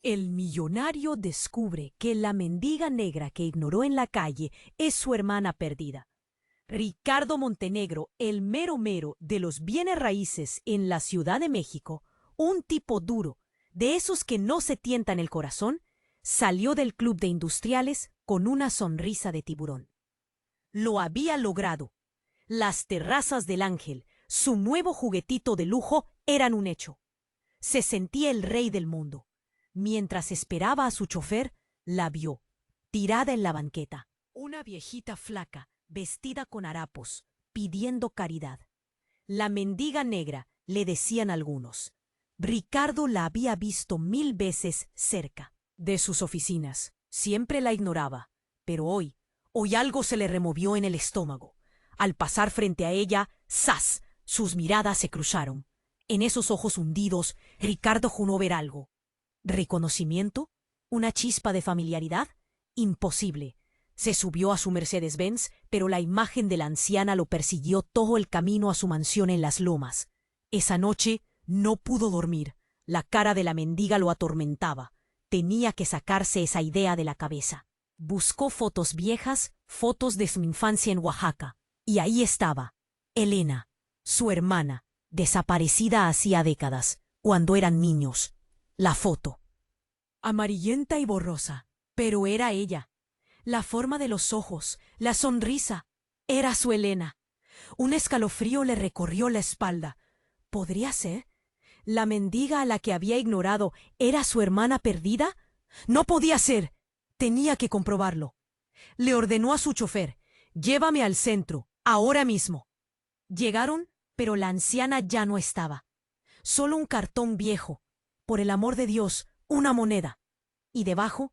El millonario descubre que la mendiga negra que ignoró en la calle es su hermana perdida. Ricardo Montenegro, el mero mero de los bienes raíces en la Ciudad de México, un tipo duro, de esos que no se tientan el corazón, salió del club de industriales con una sonrisa de tiburón. Lo había logrado. Las terrazas del Ángel, su nuevo juguetito de lujo, eran un hecho. Se sentía el rey del mundo. Mientras esperaba a su chofer, la vio, tirada en la banqueta, una viejita flaca, vestida con harapos, pidiendo caridad. La mendiga negra, le decían algunos. Ricardo la había visto 1000 veces cerca de sus oficinas. Siempre la ignoraba, pero hoy algo se le removió en el estómago. Al pasar frente a ella, ¡zas!, sus miradas se cruzaron. En esos ojos hundidos, Ricardo juró ver algo. ¿Reconocimiento? ¿Una chispa de familiaridad? Imposible. Se subió a su Mercedes-Benz, pero la imagen de la anciana lo persiguió todo el camino a su mansión en las Lomas. Esa noche no pudo dormir. La cara de la mendiga lo atormentaba. Tenía que sacarse esa idea de la cabeza. Buscó fotos viejas, fotos de su infancia en Oaxaca. Y ahí estaba, Elena, su hermana, desaparecida hacía décadas, cuando eran niños. La foto. Amarillenta y borrosa, pero era ella. La forma de los ojos, la sonrisa, era su Elena. Un escalofrío le recorrió la espalda. ¿Podría ser? ¿La mendiga a la que había ignorado era su hermana perdida? No podía ser. Tenía que comprobarlo. Le ordenó a su chofer: llévame al centro, ahora mismo. Llegaron, pero la anciana ya no estaba. Solo un cartón viejo. Por el amor de Dios, una moneda. Y debajo,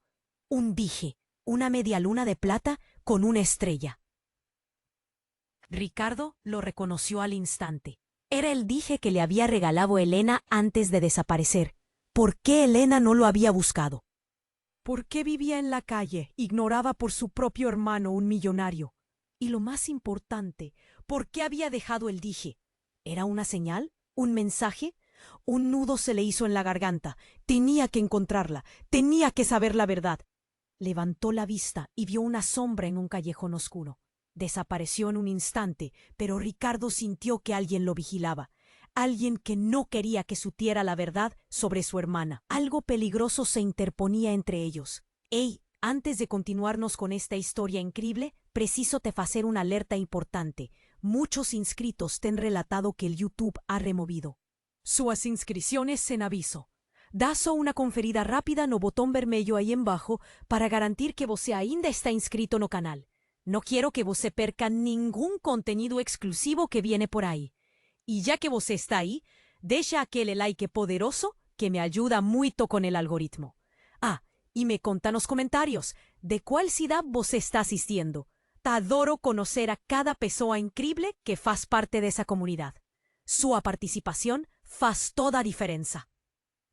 un dije, una media luna de plata con una estrella. Ricardo lo reconoció al instante. Era el dije que le había regalado Elena antes de desaparecer. ¿Por qué Elena no lo había buscado? ¿Por qué vivía en la calle, ignoraba por su propio hermano, un millonario? Y lo más importante, ¿por qué había dejado el dije? ¿Era una señal? ¿Un mensaje? Un nudo se le hizo en la garganta. Tenía que encontrarla, tenía que saber la verdad. Levantó la vista y vio una sombra en un callejón oscuro. Desapareció en un instante, pero Ricardo sintió que alguien lo vigilaba. Alguien que no quería que supiera la verdad sobre su hermana. Algo peligroso se interponía entre ellos. ¡Ey! Antes de continuarnos con esta historia increíble, preciso te hacer una alerta importante. Muchos inscritos te han relatado que el YouTube ha removido sus inscripciones en aviso. Da só una conferida rápida no botón vermelho aí embaixo para garantir que você ainda está inscrito no canal. No quiero que você perca ningún contenido exclusivo que viene por ahí. Y ya que você está ahí, deja aquele like poderoso que me ayuda mucho con el algoritmo. Ah, y me conta nos comentarios de cuál ciudad você está asistiendo. Te adoro conocer a cada pessoa increíble que faz parte de esa comunidad. Su participación faz toda diferencia.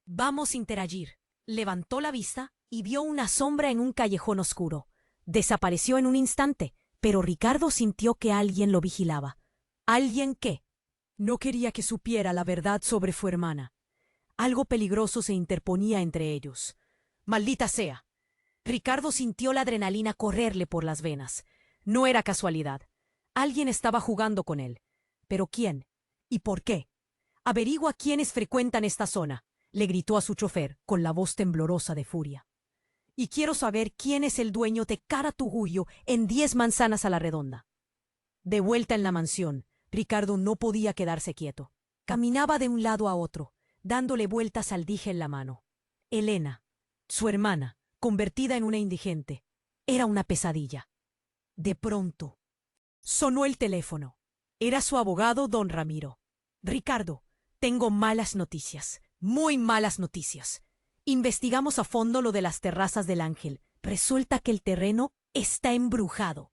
Vamos a interagir. Levantó la vista y vio una sombra en un callejón oscuro. Desapareció en un instante, pero Ricardo sintió que alguien lo vigilaba. ¿Alguien qué? No quería que supiera la verdad sobre su hermana. Algo peligroso se interponía entre ellos. ¡Maldita sea! Ricardo sintió la adrenalina correrle por las venas. No era casualidad. Alguien estaba jugando con él. ¿Pero quién? ¿Y por qué? Averigua quiénes frecuentan esta zona, le gritó a su chofer con la voz temblorosa de furia. Y quiero saber quién es el dueño de Cara Tugullo en 10 manzanas a la redonda. De vuelta en la mansión, Ricardo no podía quedarse quieto. Caminaba de un lado a otro, dándole vueltas al dije en la mano. Elena, su hermana, convertida en una indigente, era una pesadilla. De pronto, sonó el teléfono. Era su abogado, don Ramiro. Ricardo, tengo malas noticias, muy malas noticias. Investigamos a fondo lo de las terrazas del Ángel. Resulta que el terreno está embrujado.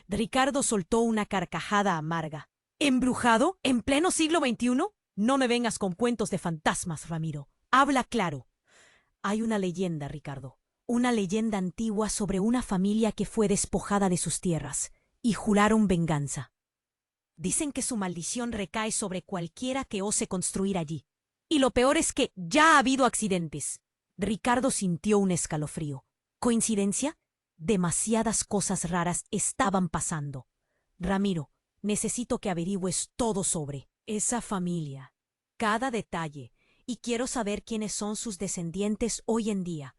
Ricardo soltó una carcajada amarga. ¿Embrujado? ¿En pleno siglo XXI? No me vengas con cuentos de fantasmas, Ramiro. Habla claro. Hay una leyenda, Ricardo. Una leyenda antigua sobre una familia que fue despojada de sus tierras y juraron venganza. Dicen que su maldición recae sobre cualquiera que ose construir allí. Y lo peor es que ya ha habido accidentes. Ricardo sintió un escalofrío. ¿Coincidencia? Demasiadas cosas raras estaban pasando. Ramiro, necesito que averigües todo sobre esa familia, cada detalle, y quiero saber quiénes son sus descendientes hoy en día.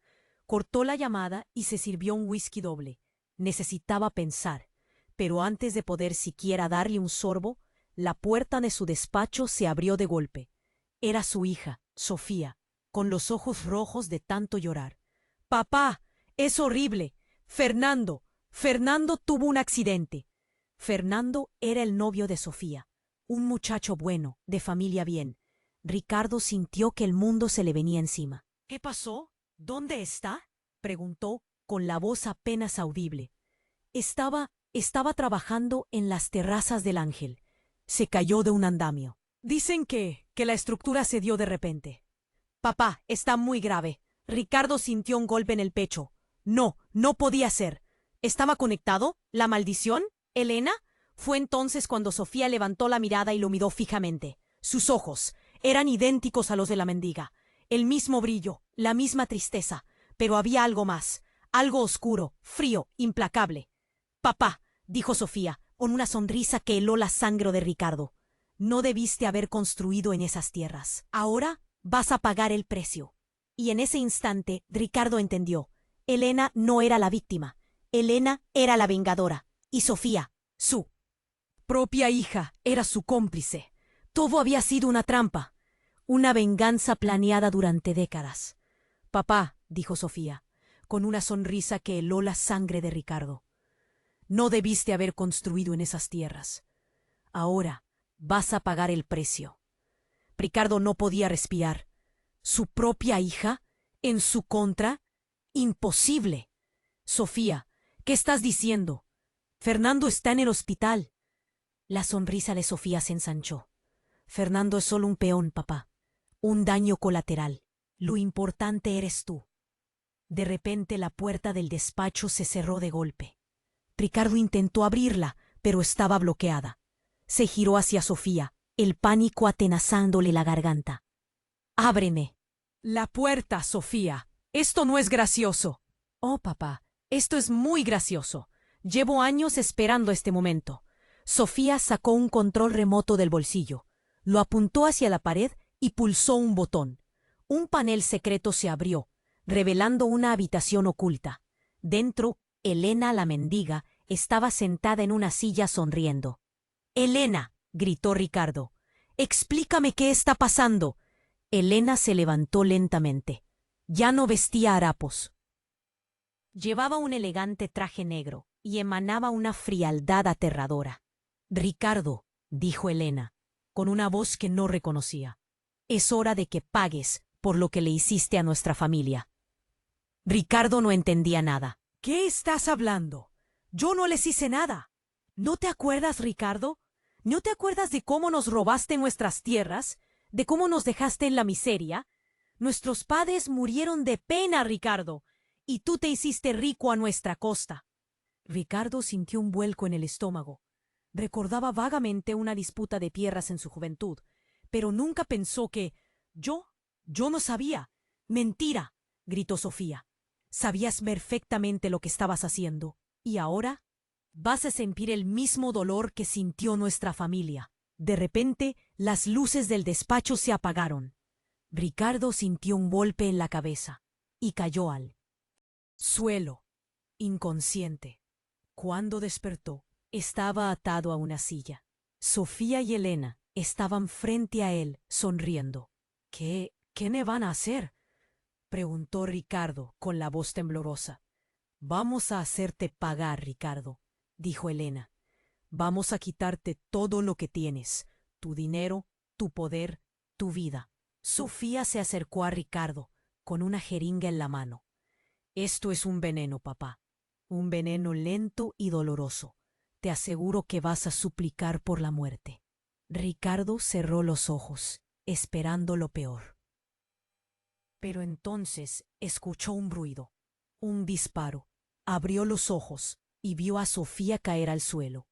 Cortó la llamada y se sirvió un whisky doble. Necesitaba pensar, pero antes de poder siquiera darle un sorbo, la puerta de su despacho se abrió de golpe. Era su hija, Sofía, con los ojos rojos de tanto llorar. «Papá, es horrible. Fernando tuvo un accidente». Fernando era el novio de Sofía, un muchacho bueno, de familia bien. Ricardo sintió que el mundo se le venía encima. «¿Qué pasó? ¿Dónde está?», preguntó, con la voz apenas audible. Estaba trabajando en las terrazas del Ángel. Se cayó de un andamio. «Dicen que la estructura se dio de repente». «Papá, está muy grave». Ricardo sintió un golpe en el pecho. No podía ser. ¿Estaba conectado? ¿La maldición? ¿Elena? Fue entonces cuando Sofía levantó la mirada y lo miró fijamente. Sus ojos eran idénticos a los de la mendiga. El mismo brillo, la misma tristeza, pero había algo más, algo oscuro, frío, implacable. «Papá», dijo Sofía, con una sonrisa que heló la sangre de Ricardo, «no debiste haber construido en esas tierras. Ahora vas a pagar el precio». Y en ese instante Ricardo entendió. Elena no era la víctima. Elena era la vengadora. Y Sofía, su propia hija, era su cómplice. Todo había sido una trampa. Una venganza planeada durante décadas. «Papá», dijo Sofía, con una sonrisa que heló la sangre de Ricardo, «no debiste haber construido en esas tierras. Ahora vas a pagar el precio». Ricardo no podía respirar. ¿Su propia hija? ¿En su contra? Imposible. «Sofía, ¿qué estás diciendo? Fernando está en el hospital». La sonrisa de Sofía se ensanchó. «Fernando es solo un peón, papá. Un daño colateral. Lo importante eres tú». De repente la puerta del despacho se cerró de golpe. Ricardo intentó abrirla, pero estaba bloqueada. Se giró hacia Sofía, el pánico atenazándole la garganta. «Ábreme». «La puerta, Sofía. Esto no es gracioso». «Oh, papá, esto es muy gracioso. Llevo años esperando este momento». Sofía sacó un control remoto del bolsillo, lo apuntó hacia la pared y pulsó un botón. Un panel secreto se abrió, revelando una habitación oculta. Dentro, Elena la mendiga estaba sentada en una silla sonriendo. «Elena», gritó Ricardo, «explícame qué está pasando». Elena se levantó lentamente. Ya no vestía harapos. Llevaba un elegante traje negro y emanaba una frialdad aterradora. «Ricardo», dijo Elena, con una voz que no reconocía, «es hora de que pagues por lo que le hiciste a nuestra familia». Ricardo no entendía nada. «¿Qué estás hablando? Yo no les hice nada». «¿No te acuerdas, Ricardo? ¿No te acuerdas de cómo nos robaste nuestras tierras? ¿De cómo nos dejaste en la miseria? Nuestros padres murieron de pena, Ricardo, y tú te hiciste rico a nuestra costa». Ricardo sintió un vuelco en el estómago. Recordaba vagamente una disputa de tierras en su juventud, pero nunca pensó que... Yo no sabía». «Mentira», gritó Sofía. «Sabías perfectamente lo que estabas haciendo. Y ahora vas a sentir el mismo dolor que sintió nuestra familia». De repente, las luces del despacho se apagaron. Ricardo sintió un golpe en la cabeza y cayó al suelo, inconsciente. Cuando despertó, estaba atado a una silla. Sofía y Elena estaban frente a él, sonriendo. ¿Qué me van a hacer?», preguntó Ricardo con la voz temblorosa. «Vamos a hacerte pagar, Ricardo», dijo Elena. «Vamos a quitarte todo lo que tienes, tu dinero, tu poder, tu vida». Sofía se acercó a Ricardo con una jeringa en la mano. «Esto es un veneno, papá. Un veneno lento y doloroso. Te aseguro que vas a suplicar por la muerte». Ricardo cerró los ojos, esperando lo peor. Pero entonces escuchó un ruido, un disparo. Abrió los ojos y vio a Sofía caer al suelo.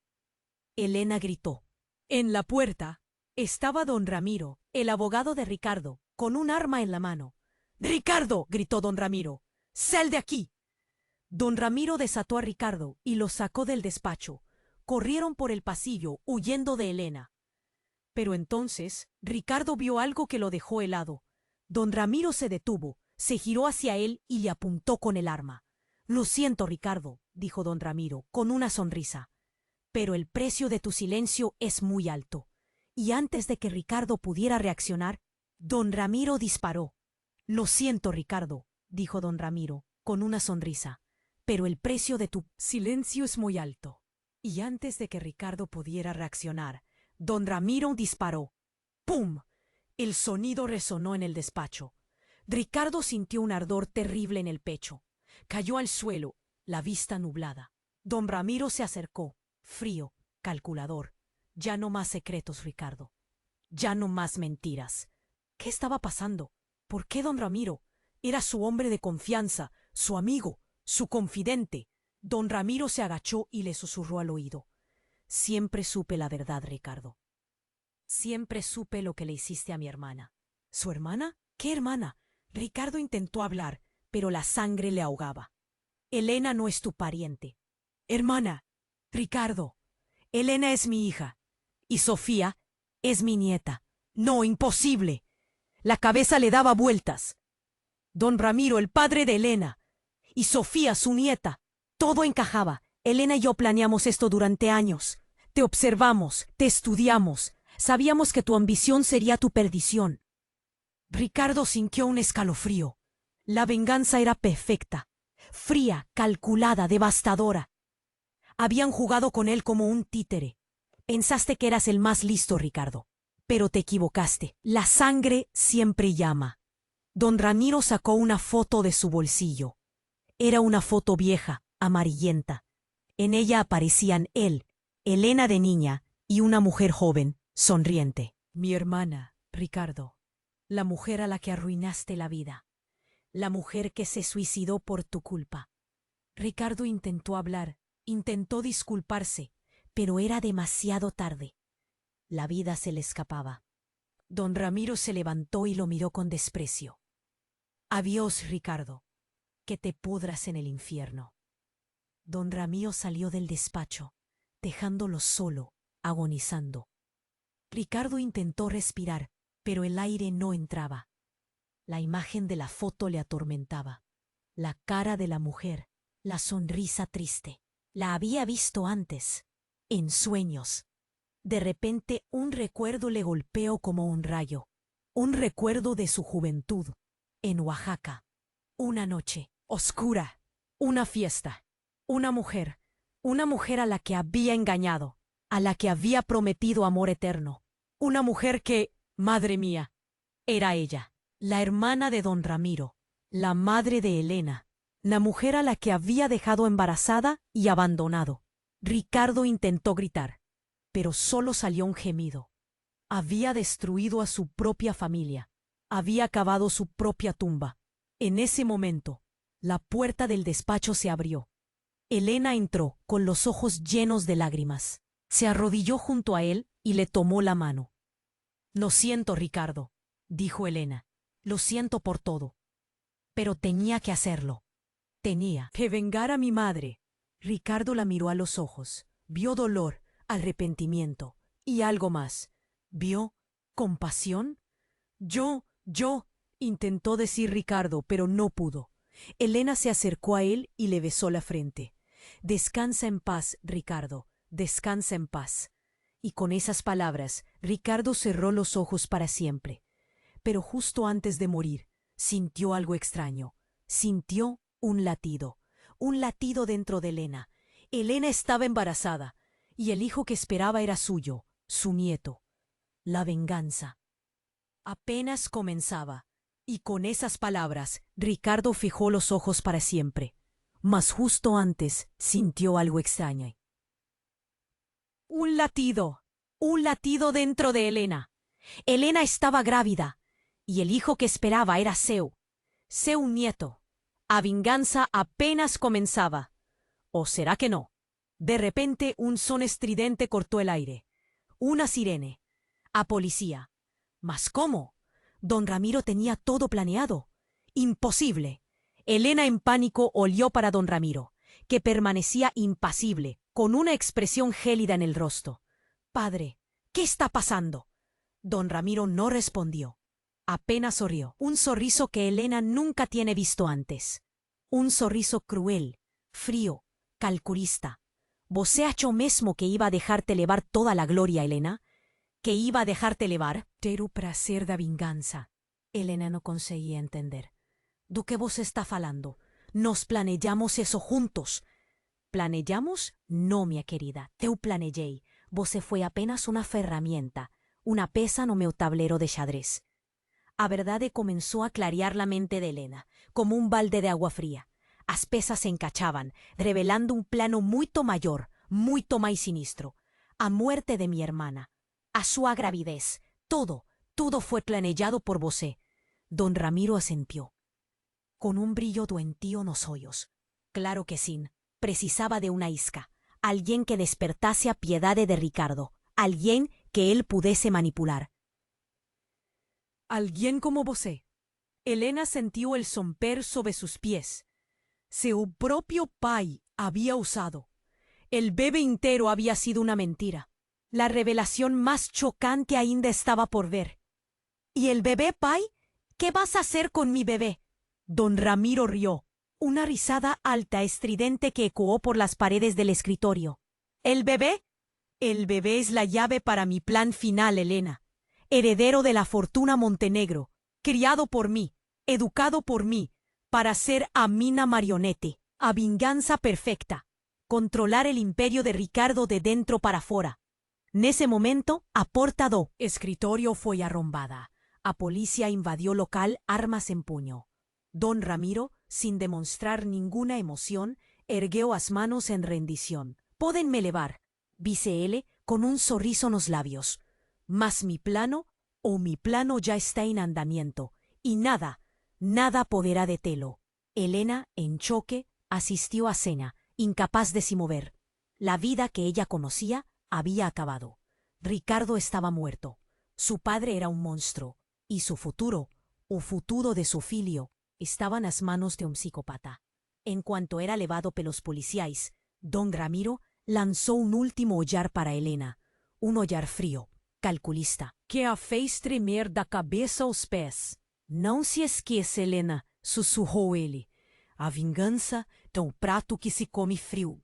Elena gritó. En la puerta estaba don Ramiro, el abogado de Ricardo, con un arma en la mano. —¡Ricardo! —gritó don Ramiro—, ¡sal de aquí! Don Ramiro desató a Ricardo y lo sacó del despacho. Corrieron por el pasillo, huyendo de Elena. Pero entonces Ricardo vio algo que lo dejó helado. Don Ramiro se detuvo, se giró hacia él y le apuntó con el arma. —Lo siento, Ricardo —dijo don Ramiro, con una sonrisa—, pero el precio de tu silencio es muy alto. Y antes de que Ricardo pudiera reaccionar, don Ramiro disparó. —Lo siento, Ricardo —dijo don Ramiro, con una sonrisa—, pero el precio de tu silencio es muy alto. Y antes de que Ricardo pudiera reaccionar, don Ramiro disparó. ¡Pum! El sonido resonó en el despacho. Ricardo sintió un ardor terrible en el pecho. Cayó al suelo, la vista nublada. Don Ramiro se acercó, frío, calculador. Ya no más secretos, Ricardo. Ya no más mentiras. ¿Qué estaba pasando? ¿Por qué don Ramiro? Era su hombre de confianza, su amigo, su confidente. Don Ramiro se agachó y le susurró al oído. Siempre supe la verdad, Ricardo. Siempre supe lo que le hiciste a mi hermana. ¿Su hermana? ¿Qué hermana? Ricardo intentó hablar, pero la sangre le ahogaba. Elena no es tu pariente. Hermana, Ricardo, Elena es mi hija. Y Sofía es mi nieta. No, imposible. La cabeza le daba vueltas. Don Ramiro, el padre de Elena. Y Sofía, su nieta. Todo encajaba. Elena y yo planeamos esto durante años. Te observamos, te estudiamos. Sabíamos que tu ambición sería tu perdición. Ricardo sintió un escalofrío. La venganza era perfecta, fría, calculada, devastadora. Habían jugado con él como un títere. Pensaste que eras el más listo, Ricardo. Pero te equivocaste. La sangre siempre llama. Don Ramiro sacó una foto de su bolsillo. Era una foto vieja, amarillenta. En ella aparecían él, Elena de niña y una mujer joven, sonriente. Mi hermana, Ricardo. La mujer a la que arruinaste la vida. La mujer que se suicidó por tu culpa. Ricardo intentó hablar, intentó disculparse, pero era demasiado tarde. La vida se le escapaba. Don Ramiro se levantó y lo miró con desprecio. Adiós, Ricardo. Que te pudras en el infierno. Don Ramiro salió del despacho, dejándolo solo, agonizando. Ricardo intentó respirar, pero el aire no entraba. La imagen de la foto le atormentaba. La cara de la mujer, la sonrisa triste. La había visto antes, en sueños. De repente un recuerdo le golpeó como un rayo. Un recuerdo de su juventud, en Oaxaca. Una noche, oscura, una fiesta. Una mujer a la que había engañado, a la que había prometido amor eterno. Una mujer que, madre mía, era ella, la hermana de don Ramiro, la madre de Elena, la mujer a la que había dejado embarazada y abandonado. Ricardo intentó gritar, pero solo salió un gemido. Había destruido a su propia familia, había cavado su propia tumba. En ese momento, la puerta del despacho se abrió. Elena entró con los ojos llenos de lágrimas. Se arrodilló junto a él y le tomó la mano. Lo siento, Ricardo, dijo Elena. Lo siento por todo. Pero tenía que hacerlo. Tenía que vengar a mi madre. Ricardo la miró a los ojos. Vio dolor, arrepentimiento y algo más. ¿Vio compasión? Yo, intentó decir Ricardo, pero no pudo. Elena se acercó a él y le besó la frente. Descansa en paz, Ricardo, descansa en paz. Y con esas palabras, Ricardo cerró los ojos para siempre. Pero justo antes de morir, sintió algo extraño. Sintió un latido dentro de Elena. Elena estaba embarazada, y el hijo que esperaba era suyo, su nieto. La venganza apenas comenzaba, y con esas palabras, Ricardo fijó los ojos para siempre. Mas justo antes sintió algo extraño. Un latido dentro de Elena. Elena estaba grávida, y el hijo que esperaba era Seu nieto. A venganza apenas comenzaba. ¿O será que no? De repente un son estridente cortó el aire. Una sirene. A policía. ¿Mas cómo? Don Ramiro tenía todo planeado. Imposible. Elena en pánico olió para don Ramiro, que permanecía impasible, con una expresión gélida en el rostro. Padre, ¿qué está pasando? Don Ramiro no respondió. Apenas sonrió, un sorriso que Elena nunca tiene visto antes. Un sorriso cruel, frío, calculista. ¿Vos achó mesmo que iba a dejarte levar toda la gloria, Elena? ¿Que iba a dejarte levar? Ter o prazer da vingança. Elena no conseguía entender. ¿Do que vos está falando? Nos planejamos eso juntos. ¿Planejamos? No, mi querida. Teu planejei. Vos fue apenas una ferramienta, una pesa no meu tablero de xadrez. A verdade comenzó a clarear la mente de Elena, como un balde de agua fría. As pesas se encachaban, revelando un plano muito mayor, muito mais sinistro. A muerte de mi hermana, a súa gravidez, todo fue planejado por vosé. Don Ramiro asentiu, con un brillo doentío nos ojos. Claro que sí, precisaba de una isca, alguien que despertase a piedade de Ricardo, alguien que él pudiese manipular. Alguien como vosé. Elena sintió el somper sobre sus pies. Seu propio pai había usado. El bebé entero había sido una mentira. La revelación más chocante ainda estaba por ver. ¿Y el bebé, pai? ¿Qué vas a hacer con mi bebé? Don Ramiro rió, una risada alta, estridente que ecoó por las paredes del escritorio. ¿El bebé? El bebé es la llave para mi plan final, Elena. Heredero de la fortuna Montenegro, criado por mí, educado por mí, para ser a mina marionete, a vinganza perfecta, controlar el imperio de Ricardo de dentro para fora. Nese momento, a porta do escritorio foi arrombada. A policía invadió local, armas en puño. Don Ramiro, sin demostrar ninguna emoción, ergueu as manos en rendición. «Pódenme levar», dice él, con un sorriso en los labios. «Mas mi plano ya está en andamiento, y nada podrá detenerlo». Elena, en choque, asistió a cena, incapaz de se mover. La vida que ella conocía había acabado. Ricardo estaba muerto. Su padre era un monstruo, y su futuro, o futuro de su filio, estaba en las manos de un psicópata. En cuanto era levado pelos policiais, don Ramiro lanzó un último olhar para Elena, un olhar frío, calculista, que a fez tremer da cabeça aos pés. «Não se esqueça, Elena», sussurrou ele. «A vingança é um prato que se come frio».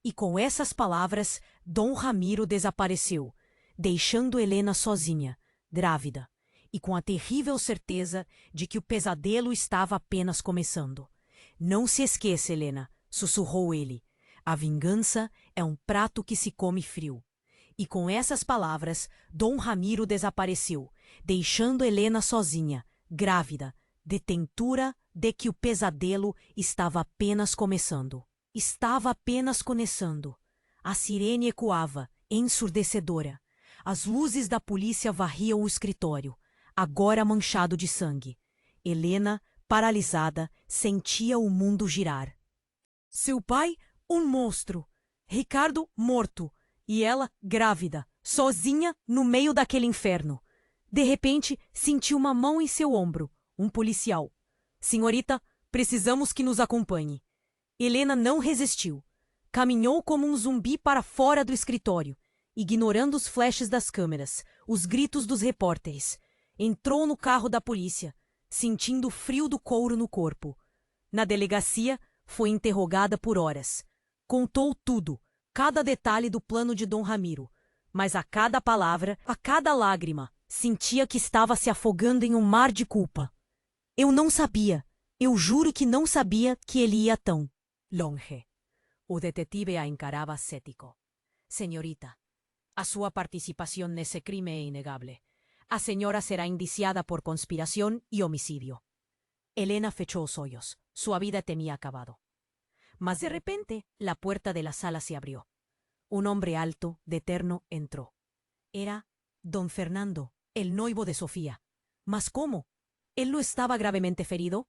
E com essas palavras, Dom Ramiro desapareceu, deixando Elena sozinha, grávida, e com a terrível certeza de que o pesadelo estava apenas começando. «Não se esqueça, Elena», sussurrou ele. «A vingança é um prato que se come frio». E com essas palavras, Dom Ramiro desapareceu, deixando Elena sozinha, grávida, detentora de que o pesadelo estava apenas começando. Estava apenas começando. A sirene ecoava, ensurdecedora. As luzes da polícia varriam o escritório, agora manchado de sangue. Elena, paralisada, sentia o mundo girar. Seu pai, um monstro. Ricardo, morto. E ela, grávida, sozinha no meio daquele inferno. De repente, sentiu uma mão em seu ombro. Um policial. «Senhorita, precisamos que nos acompanhe». Elena não resistiu. Caminhou como um zumbi para fora do escritório, ignorando os flashes das câmeras, os gritos dos repórteres. Entrou no carro da polícia, sentindo o frio do couro no corpo. Na delegacia, foi interrogada por horas. Contou tudo, cada detalhe do plano de Dom Ramiro, mas a cada palavra, a cada lágrima, sentia que estava se afogando em um mar de culpa. «Eu não sabia, eu juro que não sabia que ele ia tão longe». O detetive a encarava cético. «Senhorita, a sua participação nesse crime é inegável. A senhora será indiciada por conspiração e homicídio». Elena fechó os olhos. Su vida tenía acabado. Mas de repente, la puerta de la sala se abrió. Un hombre alto, de terno, entró. Era don Fernando, el noivo de Sofía. ¿Mas cómo? ¿Él no estaba gravemente ferido?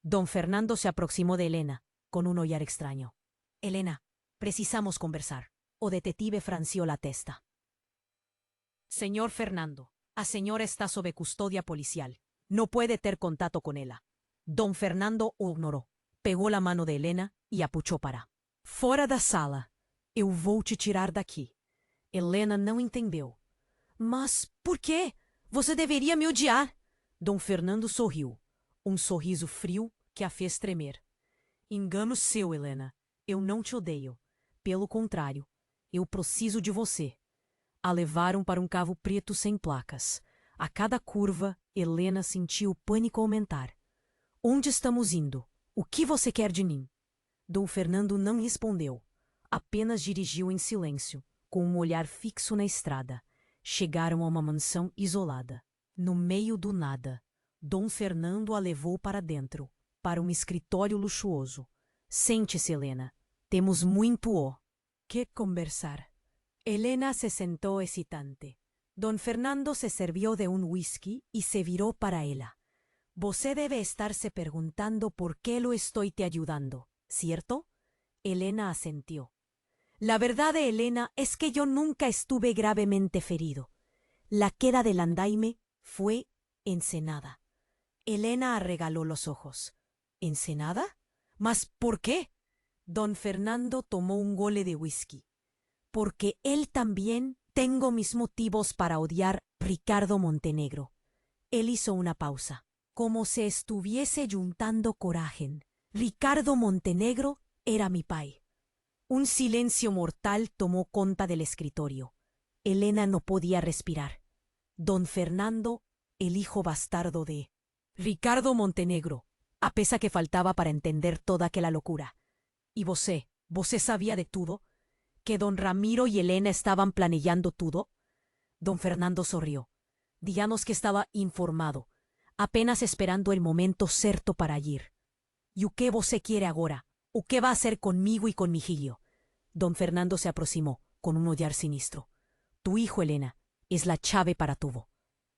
Don Fernando se aproximó de Elena, con un olhar extraño. «Elena, precisamos conversar». O detective franció la testa. «Señor Fernando, a señora está sob custodia policial. No puede ter contacto con ella». Don Fernando o ignorou. Pegou a mano de Helena e a puxou para fora da sala. Eu vou te tirar daqui. Helena não entendeu. Mas por quê? Você deveria me odiar. Dom Fernando sorriu. Um sorriso frio que a fez tremer. Engano seu, Helena. Eu não te odeio. Pelo contrário, eu preciso de você. A levaram para um carro preto sem placas. A cada curva, Helena sentiu o pânico aumentar. Onde estamos indo? O que você quer de mim? Dom Fernando não respondeu. Apenas dirigiu em silêncio, com um olhar fixo na estrada. Chegaram a uma mansão isolada. No meio do nada, Dom Fernando a levou para dentro, para um escritório luxuoso. Sente-se, Helena. Temos muito que conversar. Helena se sentó hesitante. Don Fernando se sirvió de un whisky y se viró para ella. Você debe estarse preguntando por qué lo estoy te ayudando, ¿cierto? Helena asintió. La verdad de Helena es que yo nunca estuve gravemente ferido. La queda del andaime fue ensenada. Helena arregaló los ojos. ¿Ensenada? ¿Mas por qué? Don Fernando tomó un gole de whisky. Porque él también tengo mis motivos para odiar Ricardo Montenegro. Él hizo una pausa, como si estuviese juntando coraje. Ricardo Montenegro era mi pai. Un silencio mortal tomó cuenta del escritorio. Helena no podía respirar. Don Fernando, el hijo bastardo de Ricardo Montenegro, a pesar que faltaba para entender toda aquella locura. ¿Y vosé sabía de todo? ¿Que don Ramiro y Helena estaban planeando todo? Don Fernando sonrió. Digamos que estaba informado, apenas esperando el momento certo para ir. ¿Y qué vosé quiere ahora? ¿O qué va a hacer conmigo y con mi hijillo? Don Fernando se aproximó, con un ollar sinistro. Tu hijo, Helena, es la chave para tuvo.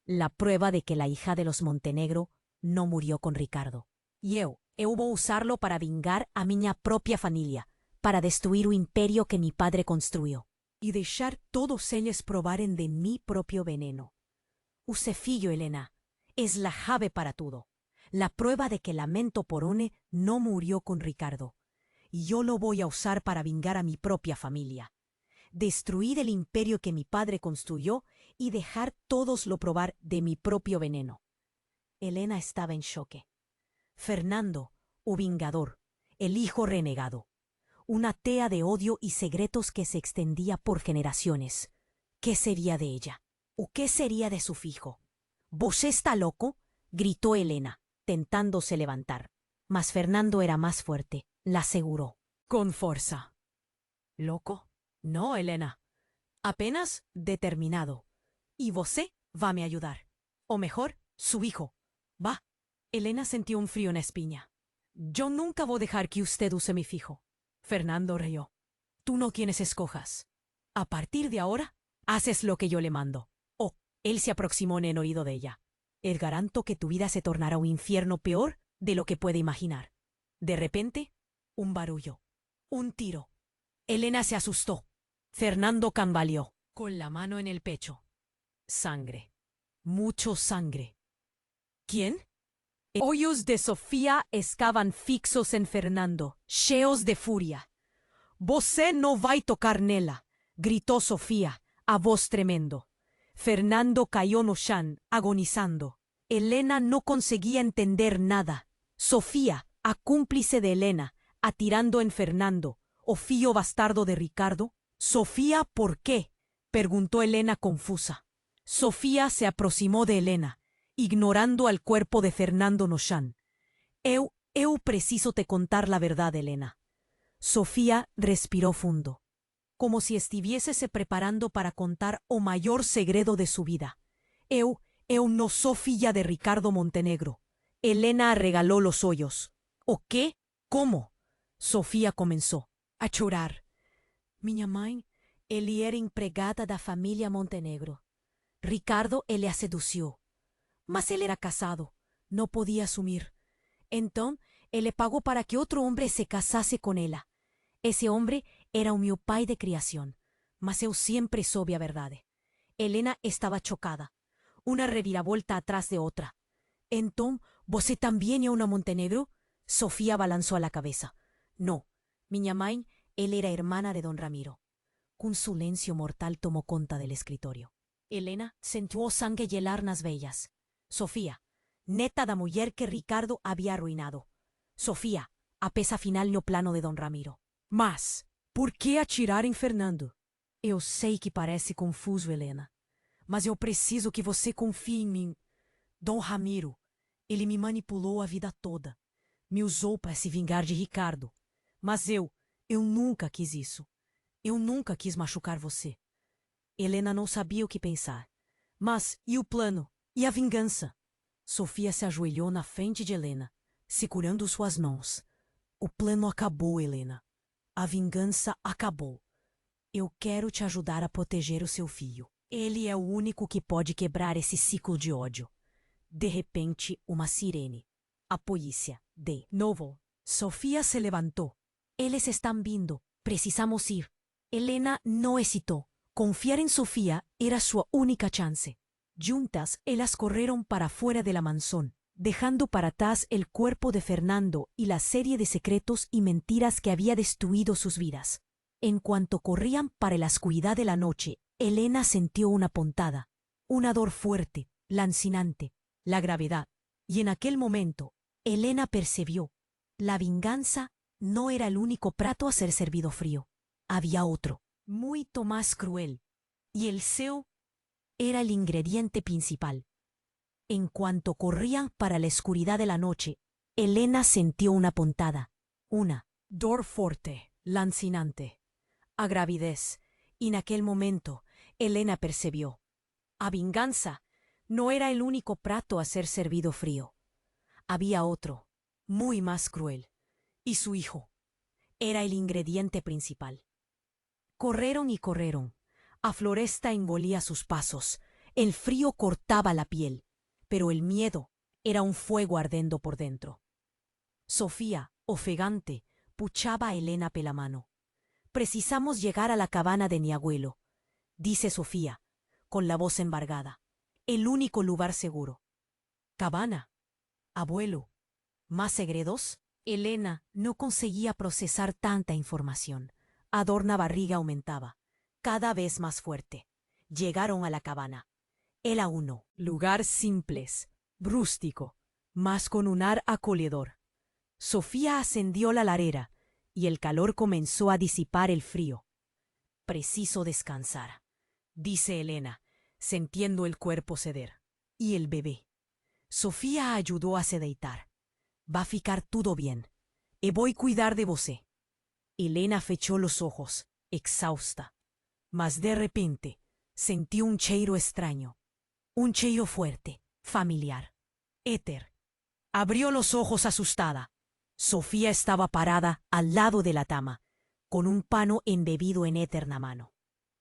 La prueba de que la hija de los Montenegro no murió con Ricardo. Y eu voy a usarlo para vingar a miña propia familia, para destruir o imperio que mi padre construyó, y dejar todos ellos probaren de mi propio veneno. Use fillo, Helena, es la jave para todo. La prueba de que Lamento Porone no murió con Ricardo. Y yo lo voy a usar para vingar a mi propia familia. Destruir el imperio que mi padre construyó y dejar todos lo probar de mi propio veneno. Helena estaba en choque. Fernando, o vingador, el hijo renegado. Una tea de odio y secretos que se extendía por generaciones. ¿Qué sería de ella? ¿O qué sería de su hijo? ¿Vos está loco? Gritó Helena, tentándose levantar. Mas Fernando era más fuerte, la aseguró. Con fuerza. ¿Loco? No, Helena. Apenas determinado. Y vosé va a me ayudar. O mejor, su hijo. Va. Helena sintió un frío en la espina. Yo nunca voy a dejar que usted use mi fijo. Fernando rió. Tú no quienes escojas. A partir de ahora, haces lo que yo le mando. Oh, él se aproximó en el oído de ella. El garanto que tu vida se tornará un infierno peor de lo que puede imaginar. De repente, un barullo. Un tiro. Helena se asustó. Fernando cambaleó, con la mano en el pecho. Sangre. Mucho sangre. ¿Quién? Ojos de Sofía estaban fixos en Fernando, cheos de furia. «Vosé no vai tocar nela», gritó Sofía, a voz tremendo. Fernando cayó no chán, agonizando. Helena no conseguía entender nada. Sofía, a cúmplice de Helena, atirando en Fernando, o fío bastardo de Ricardo. «Sofía, ¿por qué?», preguntó Helena confusa. Sofía se aproximó de Helena, ignorando al cuerpo de Fernando Noshan. Eu preciso te contar la verdad, Helena. Sofía respiró fundo, como si estuviese se preparando para contar o mayor segredo de su vida. Eu no soy filla de Ricardo Montenegro. Helena regaló los hoyos. ¿O qué? ¿Cómo? Sofía comenzó a chorar. Miña mãe, ele era empregada da familia Montenegro. Ricardo ele a sedució. Mas él era casado, no podía asumir. Entonces, él le pagó para que otro hombre se casase con ella. Ese hombre era un mío pai de criación, mas eu siempre soube a verdade. Helena estaba chocada, una reviravolta atrás de otra. Então, você também é uma Montenegro? Sofía balançou la cabeza. No, minha mãe, él era hermana de don Ramiro. Un silencio mortal tomó conta del escritorio. Elena sentiu o sangue gelar nas veias. Sofía, neta da muller que Ricardo había arruinado. Sofía, a pesa final no plano de don Ramiro. Mas, por que atirar em Fernando? Eu sei que parece confuso, Helena, mas eu preciso que você confie em mim. Dom Ramiro, ele me manipulou a vida toda. Me usou para se vingar de Ricardo. Mas eu nunca quis isso. Eu nunca quis machucar você. Helena não sabia o que pensar. Mas, e o plano? E a vingança? Sofia se ajoelhou na frente de Helena, segurando suas mãos. O plano acabou, Helena. A vingança acabou. Eu quero te ajudar a proteger o seu filho. Ele é o único que pode quebrar esse ciclo de ódio. De repente, uma sirene. A polícia. De novo. Sofia se levantou. Eles estão vindo. Precisamos ir. Helena não hesitou. Confiar en Sofía era su única chance. Juntas, ellas corrieron para fuera de la mansión, dejando para atrás el cuerpo de Fernando y la serie de secretos y mentiras que había destruido sus vidas. En cuanto corrían para la oscuridad de la noche, Helena sintió una puntada, una dor fuerte, lancinante, la gravedad. Y en aquel momento, Helena percibió, la venganza no era el único plato a ser servido frío. Había otro, mucho más cruel, y el seu era el ingrediente principal. En cuanto corrían para la oscuridad de la noche, Helena sintió una puntada, una dor fuerte, lancinante, a gravidez, y en aquel momento Helena percibió, a venganza no era el único plato a ser servido frío. Había otro, muy más cruel, y su hijo era el ingrediente principal. Corrieron y corrieron. A floresta engolía sus pasos. El frío cortaba la piel, pero el miedo era un fuego ardiendo por dentro. Sofía, ofegante, puchaba a Helena pela mano. Precisamos llegar a la cabana de mi abuelo, dice Sofía, con la voz embargada. El único lugar seguro. ¿Cabana? ¿Abuelo? ¿Más segredos? Helena no conseguía procesar tanta información. Adorna barriga aumentaba, cada vez más fuerte. Llegaron a la cabana. Era uno, lugar simples, rústico, mas con un ar acogedor. Sofía ascendió la ladera y el calor comenzó a disipar el frío. Preciso descansar, dice Helena, sintiendo el cuerpo ceder. Y el bebé. Sofía ayudó a se deitar. Va a ficar todo bien. E voy cuidar de você. Helena fechó los ojos, exhausta. Mas de repente, sintió un cheiro extraño. Un cheiro fuerte, familiar. Éter. Abrió los ojos asustada. Sofía estaba parada al lado de la cama, con un pano embebido en éter na mano.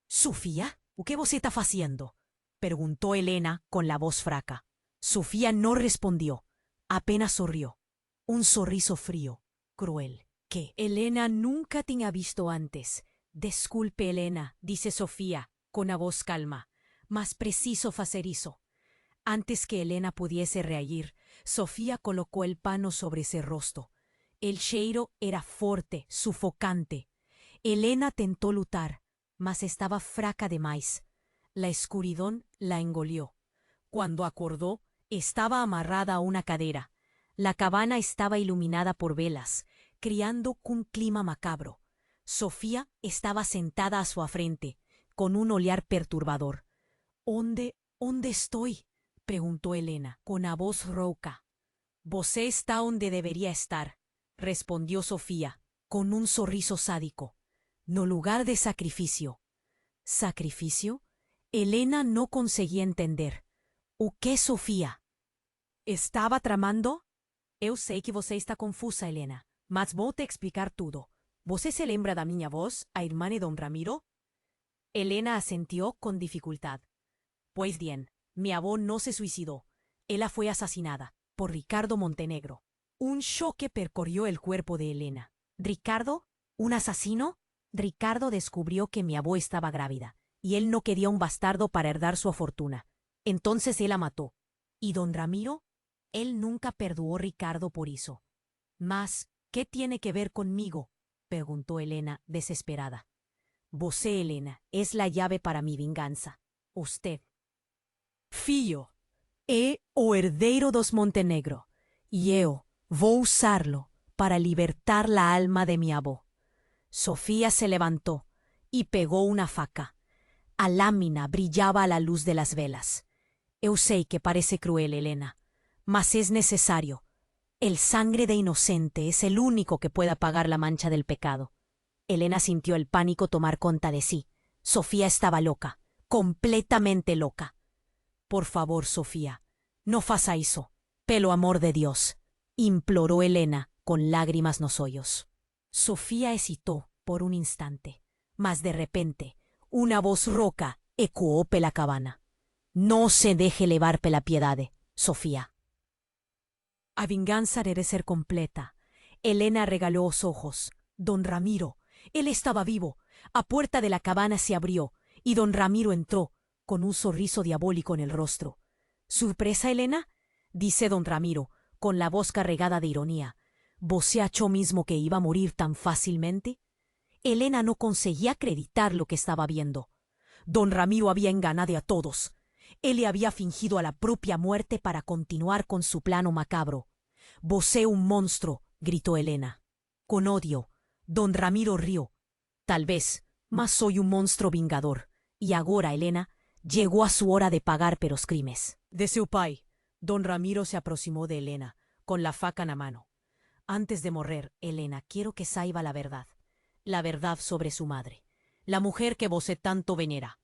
«Sofía, ¿o qué vos está haciendo?», preguntó Helena con la voz fraca. Sofía no respondió, apenas sonrió. Un sorriso frío, cruel, que Helena nunca tenía visto antes. «Disculpe, Helena», dice Sofía, con la voz calma, «mas preciso hacer eso». Antes que Helena pudiese reír, Sofía colocó el pano sobre ese rostro. El cheiro era fuerte, sufocante. Helena tentó lutar, mas estaba fraca demais. La escuridón la engolió. Cuando acordó, estaba amarrada a una cadera. La cabana estaba iluminada por velas, creando un clima macabro. Sofía estaba sentada a su frente, con un olhar perturbador. ¿Dónde estoy?», preguntó Helena, con la voz rouca. «Você está donde debería estar», respondió Sofía, con un sorriso sádico. «No lugar de sacrificio». ¿Sacrificio? Helena no conseguía entender. ¿O qué, Sofía? ¿Estaba tramando? Eu sei que você está confusa, Helena, mas vou te explicar tudo. ¿Você se lembra da minha voz, a irmã de don Ramiro? Helena asintió con dificultad. Pues bien, mi avó no se suicidó. Ella fue asesinada por Ricardo Montenegro. Un choque percorrió el cuerpo de Helena. ¿Ricardo? ¿Un asesino? Ricardo descubrió que mi avó estaba grávida, y él no quería un bastardo para heredar su fortuna. Entonces él la mató. ¿Y don Ramiro? Él nunca perdoó a Ricardo por eso. Mas, ¿qué tiene que ver conmigo? Preguntó Elena, desesperada. Você, Elena, es la llave para mi venganza. Usted. Filho, é o herdeiro dos Montenegro, y eu vou usarlo para libertar la alma de mi avó. Sofía se levantó y pegó una faca. A lámina brillaba a la luz de las velas. Eu sei que parece cruel, Elena, mas es necesario. El sangre de inocente es el único que puede apagar la mancha del pecado. Elena sintió el pánico tomar cuenta de sí. Sofía estaba loca, completamente loca. Por favor, Sofía, no faça eso. Pelo amor de Dios, imploró Elena con lágrimas nos ojos. Sofía hesitó por un instante, mas de repente una voz roca ecoó pe la cabana. No se deje levar pela piedade, Sofía. A vinganza debe ser completa. Elena regaló los ojos. Don Ramiro, él estaba vivo. A puerta de la cabana se abrió y don Ramiro entró con un sorriso diabólico en el rostro. ¿Sorpresa, Elena? Dice don Ramiro, con la voz cargada de ironía. ¿Você achó mismo que iba a morir tan fácilmente? Elena no conseguía acreditar lo que estaba viendo. Don Ramiro había engañado a todos. Él le había fingido a la propia muerte para continuar con su plano macabro. «Você un monstruo», gritó Elena. Con odio, don Ramiro rió. Tal vez, mas soy un monstruo vingador. Y ahora, Elena, llegó a su hora de pagar por los crímenes. De su pai, don Ramiro se aproximó de Elena, con la faca en la mano. Antes de morir, Elena, quiero que saiba la verdad. La verdad sobre su madre. La mujer que você tanto venera.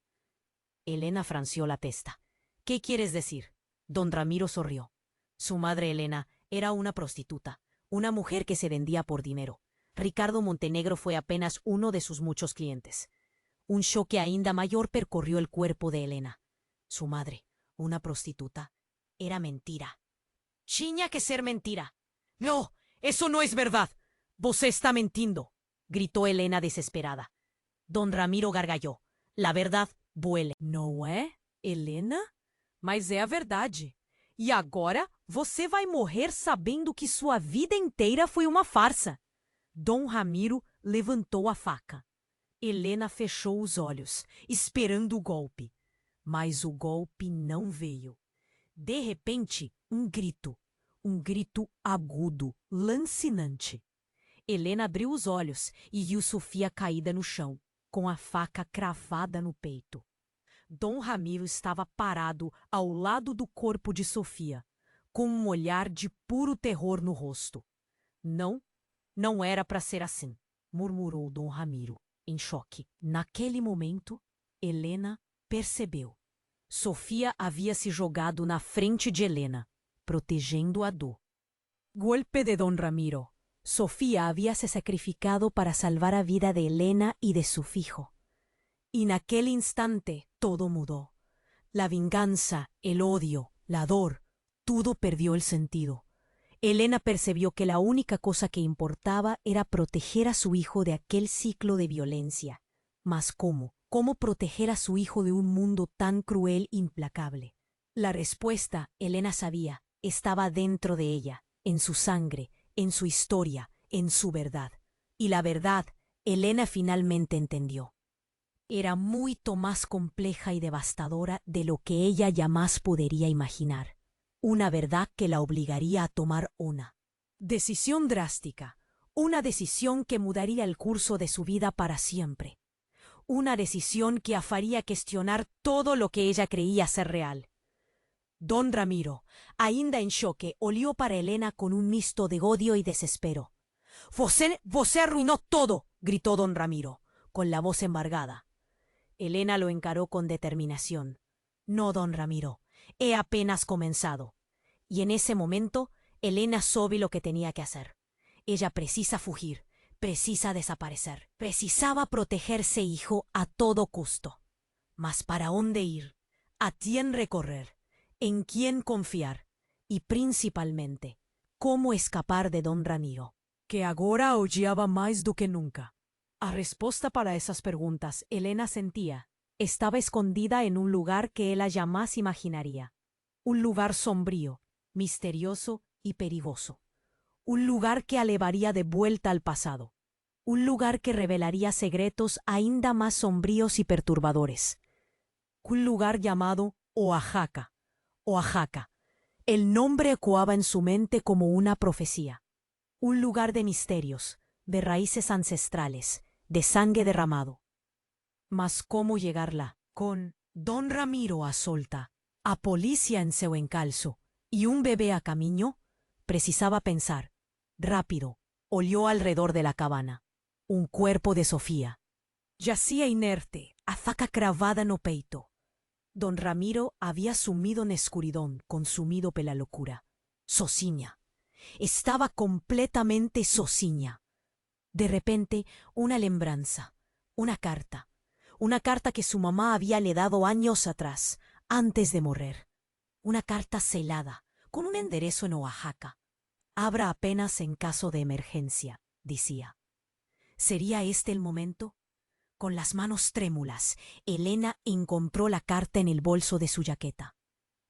Elena franció la testa. ¿Qué quieres decir? Don Ramiro sonrió. Su madre, Elena, era una prostituta, una mujer que se vendía por dinero. Ricardo Montenegro fue apenas uno de sus muchos clientes. Un choque ainda mayor percorrió el cuerpo de Elena. Su madre, una prostituta, era mentira. Tinha que ser mentira. No, eso no es verdad. Você está mentindo, gritó Elena desesperada. Don Ramiro gargalhou. La verdad vuele. Não é, Elena? Mas é a verdade. E agora você vai morrer sabendo que sua vida inteira foi uma farsa. Dom Ramiro levantou a faca. Helena fechou os olhos, esperando o golpe. Mas o golpe não veio. De repente, um grito agudo, lancinante. Helena abriu os olhos e viu Sofia caída no chão, com a faca cravada no peito. Dom Ramiro estava parado ao lado do corpo de Sofia, com um olhar de puro terror no rosto. Não, não era para ser assim, murmurou Dom Ramiro, em choque. Naquele momento, Helena percebeu. Sofia havia se jogado na frente de Helena, protegendo-a do golpe de Don Ramiro. Sofía había se sacrificado para salvar la vida de Helena y de su hijo. Y en aquel instante todo mudó. La venganza, el odio, la dor, todo perdió el sentido. Helena percibió que la única cosa que importaba era proteger a su hijo de aquel ciclo de violencia. Mas ¿cómo? ¿Cómo proteger a su hijo de un mundo tan cruel e implacable? La respuesta, Helena sabía, estaba dentro de ella, en su sangre, en su historia, en su verdad. Y la verdad, Helena finalmente entendió. Era mucho más compleja y devastadora de lo que ella jamás podría imaginar. Una verdad que la obligaría a tomar una decisión drástica, una decisión que mudaría el curso de su vida para siempre. Una decisión que haría cuestionar todo lo que ella creía ser real. Don Ramiro, ainda en choque, olió para Helena con un misto de odio y desespero. «Você arruinó todo», gritó don Ramiro, con la voz embargada. Helena lo encaró con determinación. «No, don Ramiro, he apenas comenzado». Y en ese momento, Helena supo lo que tenía que hacer. Ella precisa fugir, precisa desaparecer, precisaba protegerse hijo a todo costo. Mas ¿para dónde ir? ¿A quién recorrer? ¿En quién confiar? Y principalmente, ¿cómo escapar de don Ramiro, que agora odiaba más do que nunca? A respuesta para esas preguntas, Helena sentía, estaba escondida en un lugar que ella jamás imaginaría. Un lugar sombrío, misterioso y perigoso. Un lugar que a levaría de vuelta al pasado. Un lugar que revelaría secretos ainda más sombríos y perturbadores. Un lugar llamado Oaxaca. Oaxaca. El nombre ecoaba en su mente como una profecía. Un lugar de misterios, de raíces ancestrales, de sangre derramado. Mas ¿cómo llegarla? Con Don Ramiro a solta, a policía en seu encalzo y un bebé a camino, precisaba pensar. Rápido, olió alrededor de la cabana. Un cuerpo de Sofía. Yacía inerte, a faca cravada no peito. Don Ramiro había sumido en escuridón, consumido pela locura. Sociña. Estaba completamente sociña. De repente, una lembranza, una carta que su mamá había le dado años atrás, antes de morir. Una carta celada, con un enderezo en Oaxaca. Abra apenas en caso de emergencia, decía. ¿Sería este el momento? Con las manos trémulas, Elena encontró la carta en el bolso de su jaqueta.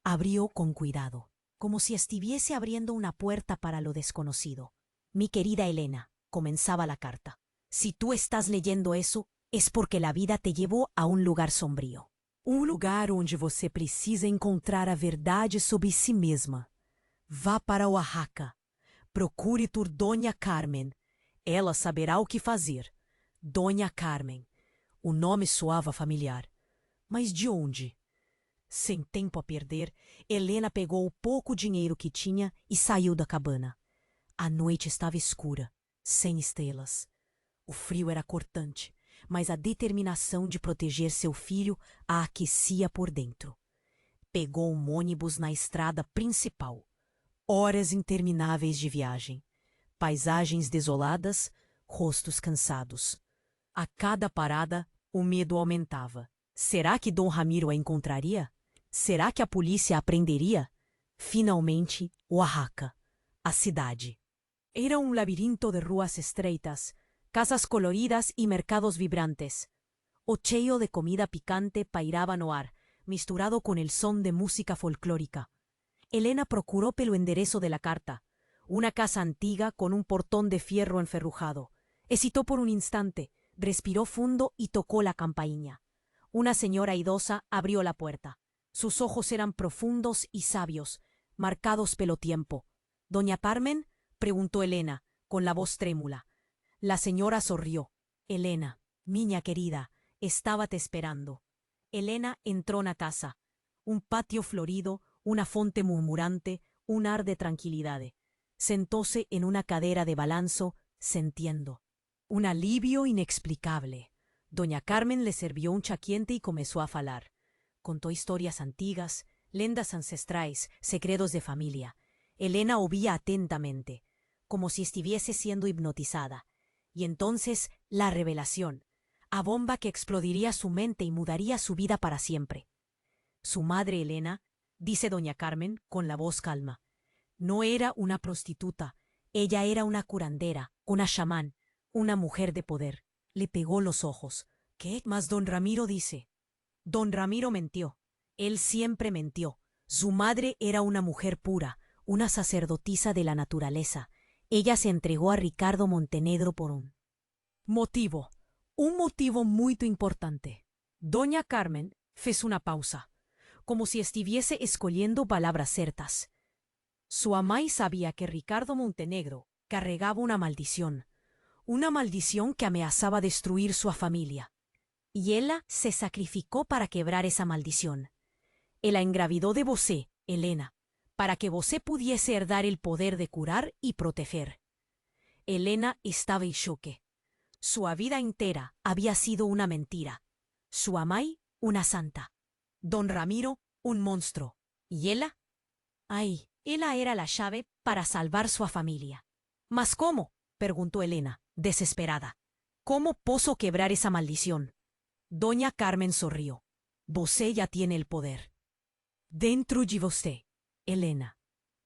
Abrió con cuidado, como si estuviese abriendo una puerta para lo desconocido. Mi querida Elena, comenzaba la carta. Si tú estás leyendo eso, es porque la vida te llevó a un lugar sombrío. Un lugar onde você precisa encontrar a verdade sobre si mesma. Vá para Oaxaca. Procure por Doña Carmen. Ela saberá o que fazer. Doña Carmen. O nome soava familiar. Mas de onde? Sem tempo a perder, Helena pegou o pouco dinheiro que tinha e saiu da cabana. A noite estava escura, sem estrelas. O frio era cortante, mas a determinação de proteger seu filho a aquecia por dentro. Pegou um ônibus na estrada principal. Horas intermináveis de viagem. Paisagens desoladas, rostos cansados. A cada parada, o medo aumentava. Será que Dom Ramiro a encontraria? Será que a polícia a prenderia? Finalmente, Oaxaca, a cidade. Era um labirinto de ruas estreitas, casas coloridas y mercados vibrantes. O cheio de comida picante pairaba no ar, misturado con el son de música folclórica. Elena procuró pelo enderezo de la carta. Una casa antigua con un portón de fierro enferrujado. Hesitó por un instante, respiró fundo y tocó la campainha. Una señora idosa abrió la puerta. Sus ojos eran profundos y sabios, marcados pelo tiempo. ¿Doña Carmen? Preguntó Elena, con la voz trémula. La señora sonrió. Elena, miña querida, estaba te esperando. Elena entró na casa. Un patio florido, una fonte murmurante, un ar de tranquilidade. Sentóse en una cadera de balanzo, sintiendo. Un alivio inexplicable. Doña Carmen le sirvió un chaquiente y comenzó a falar. Contó historias antiguas, lendas ancestrales, secretos de familia. Elena oía atentamente, como si estuviese siendo hipnotizada. Y entonces la revelación, a bomba que explodiría su mente y mudaría su vida para siempre. Su madre Elena, dice doña Carmen con la voz calma, no era una prostituta, ella era una curandera, una chamán, una mujer de poder. Le pegó los ojos. ¿Qué más don Ramiro dice? Don Ramiro mintió. Él siempre mintió. Su madre era una mujer pura, una sacerdotisa de la naturaleza. Ella se entregó a Ricardo Montenegro por un motivo muy importante. Doña Carmen fez una pausa, como si estuviese escogiendo palabras certas. Su amai sabía que Ricardo Montenegro cargaba una maldición que amenazaba destruir su familia. Y ella se sacrificó para quebrar esa maldición. Ella engravidó de você, Elena, para que você pudiese herdar el poder de curar y proteger. Elena estaba en choque. Su vida entera había sido una mentira. Su amai, una santa. Don Ramiro, un monstruo. ¿Y ella? Ay, ella era la llave para salvar su familia. ¿Mas cómo? Preguntó Elena, desesperada. ¿Cómo puedo quebrar esa maldición? Doña Carmen sonrió. Você ya tiene el poder. Dentro de você, Elena.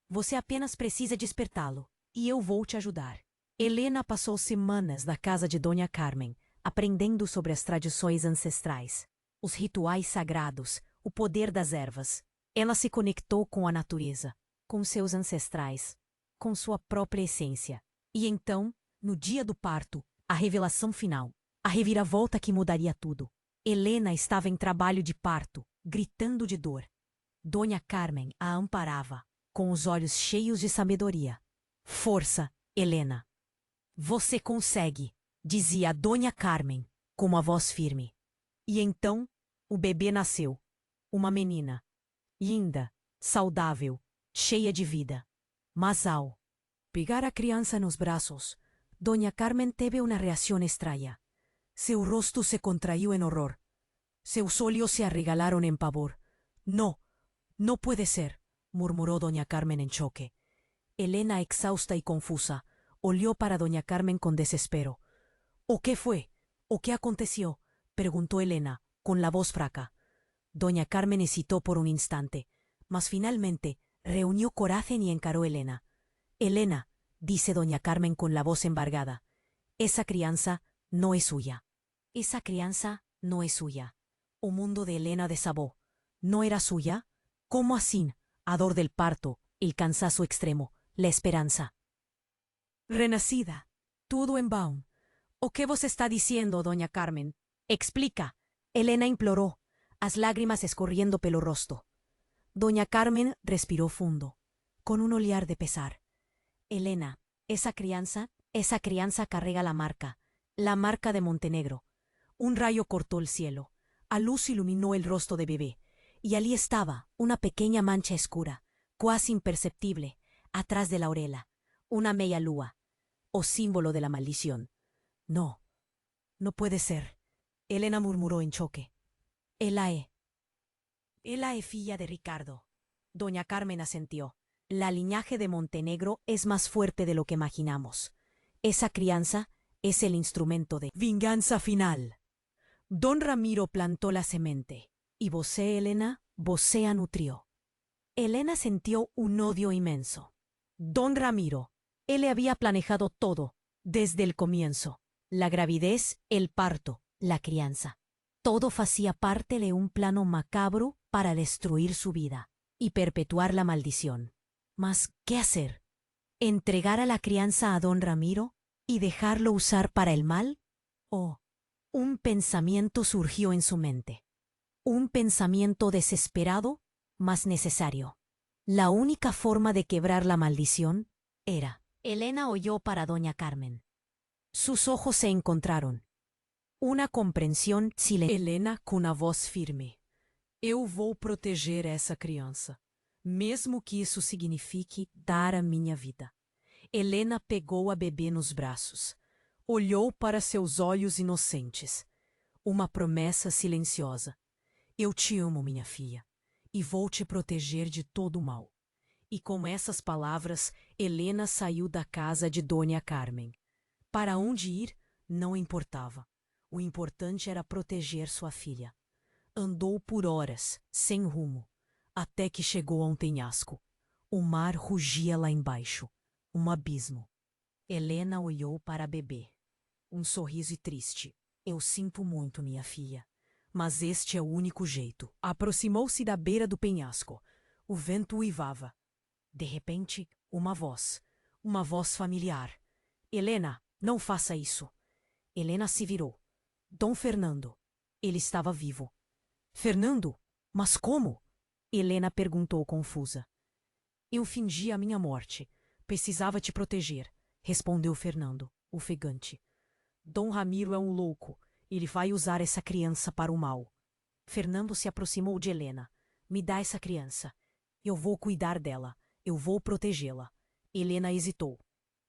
Você apenas precisa despertá-lo, e eu vou te ajudar. Helena passou semanas na casa de Doña Carmen, aprendendo sobre as tradições ancestrais, os rituais sagrados, o poder das ervas. Ela se conectou com a natureza. com seus ancestrais, com sua própria essência. E então, no dia do parto, a revelação final, a reviravolta que mudaria tudo. Helena estava em trabalho de parto, gritando de dor. Dona Carmen a amparava, com os olhos cheios de sabedoria. Força, Helena. Você consegue, dizia a Dona Carmen, com uma voz firme. E então, o bebê nasceu. Uma menina. Linda, saudável, cheia de vida. Mas ao pegar a criança nos braços, Dona Carmen teve uma reação estranha. Seu rosto se contraiu em horror. Seus olhos se arregalaron en pavor. No, no puede ser, murmuró Doña Carmen en choque. Helena, exhausta y confusa, olió para Doña Carmen con desespero. ¿O qué fue? ¿O qué aconteció? Preguntó Helena, con la voz fraca. Doña Carmen hesitó por un instante, mas finalmente reunió coraje y encaró a Helena. Helena, dice Doña Carmen con la voz embargada, esa crianza no es suya. Esa crianza no es suya. O mundo de Helena desabó. ¿No era suya? ¿Cómo así? A dor del parto, el cansazo extremo, la esperanza. Renacida. Todo en vão. ¿O qué vos está diciendo, Doña Carmen? Explica. Helena imploró, as lágrimas escorriendo pelo rostro. Doña Carmen respiró fundo, con un olear de pesar. Helena, esa crianza carrega la marca de Montenegro. Un rayo cortó el cielo. A luz iluminó el rostro de bebé, y allí estaba una pequeña mancha escura, cuasi imperceptible, atrás de la orela, una media lúa, o símbolo de la maldición. No, no puede ser, Helena murmuró en choque. Ella es filla de Ricardo. Doña Carmen asentió. La linaje de Montenegro es más fuerte de lo que imaginamos. Esa crianza es el instrumento de venganza final. Don Ramiro plantó la semente, y vosé, Helena, vosé nutrió. Helena sintió un odio inmenso. Don Ramiro, él le había planejado todo, desde el comienzo. La gravidez, el parto, la crianza. Todo hacía parte de un plano macabro para destruir su vida y perpetuar la maldición. Mas, ¿qué hacer? ¿Entregar a la crianza a don Ramiro y dejarlo usar para el mal? ¿O un pensamiento surgió en su mente? Un pensamiento desesperado, mas necesario. La única forma de quebrar la maldición era. Helena oyó para doña Carmen. Sus ojos se encontraron. Una comprensión silenciosa. Helena, com a voz firme. Eu vou proteger essa criança, mesmo que isso signifique dar a minha vida. Helena pegou a bebê nos braços. Olhou para seus olhos inocentes. Uma promessa silenciosa. Eu te amo, minha filha, e vou te proteger de todo o mal. E com essas palavras, Helena saiu da casa de Dona Carmen. Para onde ir, não importava. O importante era proteger sua filha. Andou por horas, sem rumo, até que chegou a um penhasco. O mar rugia lá embaixo, um abismo. Helena olhou para a bebê. Um sorriso triste. Eu sinto muito, minha filha, mas este é o único jeito. Aproximou-se da beira do penhasco. O vento uivava. De repente, uma voz familiar. Helena, não faça isso. Helena se virou. Dom Fernando. Ele estava vivo. Fernando? Mas como? Helena perguntou confusa. Eu fingi a minha morte. Precisava te proteger, respondeu Fernando, ofegante. Dom Ramiro é um louco. Ele vai usar essa criança para o mal. Fernando se aproximou de Helena. Me dá essa criança. Eu vou cuidar dela. Eu vou protegê-la. Helena hesitou.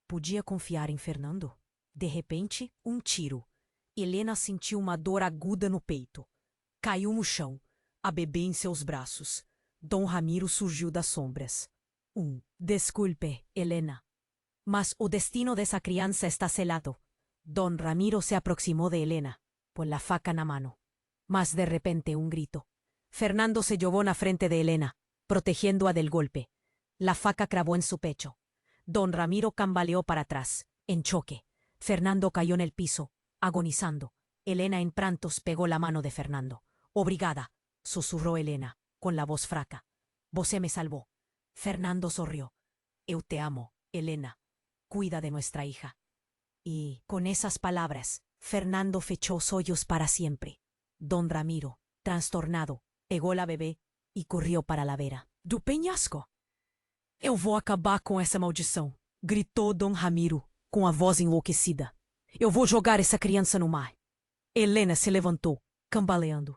Podia confiar em Fernando? De repente, um tiro. Helena sentiu uma dor aguda no peito. Caiu no chão, a bebê em seus braços. Dom Ramiro surgiu das sombras. Desculpe, Helena, mas o destino dessa criança está selado. Don Ramiro se aproximó de Helena, con la faca na mano. Mas de repente un grito. Fernando se llevó na frente de Helena, protegiendo-a del golpe. La faca clavó en su pecho. Don Ramiro cambaleó para atrás, en choque. Fernando cayó en el piso, agonizando. Helena en prantos pegó la mano de Fernando. Obrigada, susurró Helena, con la voz fraca. Vosé me salvó. Fernando sonrió. Eu te amo, Elena. Cuida de nuestra hija. Y, con esas palabras, Fernando fechó os olhos para siempre. Don Ramiro, trastornado, pegó la bebé e correu para a vera do penhasco. Eu vou acabar com essa maldição, gritou Dom Ramiro, com a voz enlouquecida. Eu vou jogar essa criança no mar. Helena se levantou, cambaleando.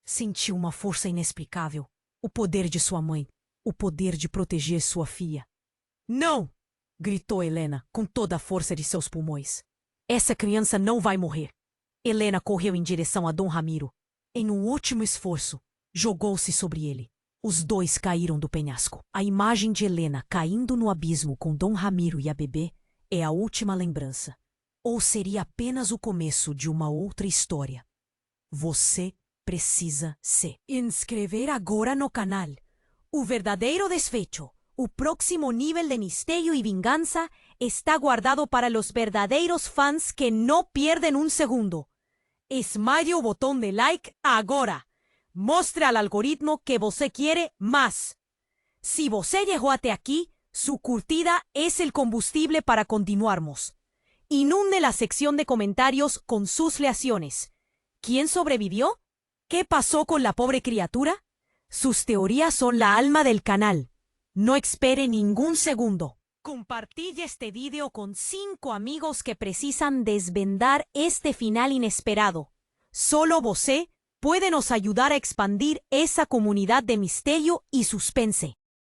Sentiu uma força inexplicável, o poder de sua mãe, o poder de proteger sua filha. Não! Gritou Helena com toda a força de seus pulmões. Essa criança não vai morrer. Helena correu em direção a Dom Ramiro. Em um último esforço, jogou-se sobre ele. Os dois caíram do penhasco. A imagem de Helena caindo no abismo com Dom Ramiro e a bebê é a última lembrança. Ou seria apenas o começo de uma outra história? Você precisa se inscrever agora no canal. O verdadeiro desfecho, o próximo nível de misterio y vinganza, está guardado para los verdaderos fans que no pierden un segundo. Esmalle o botón de like agora. Mostre al algoritmo que você quiere más. Si você llegó até aquí, su curtida es el combustible para continuarmos. Inunde la sección de comentarios con sus reacciones. ¿Quién sobrevivió? ¿Qué pasó con la pobre criatura? Sus teorías son la alma del canal. No espere ningún segundo. Compartid este video con 5 amigos que precisan desvendar este final inesperado. Solo você puede nos ayudar a expandir esa comunidad de misterio y suspense.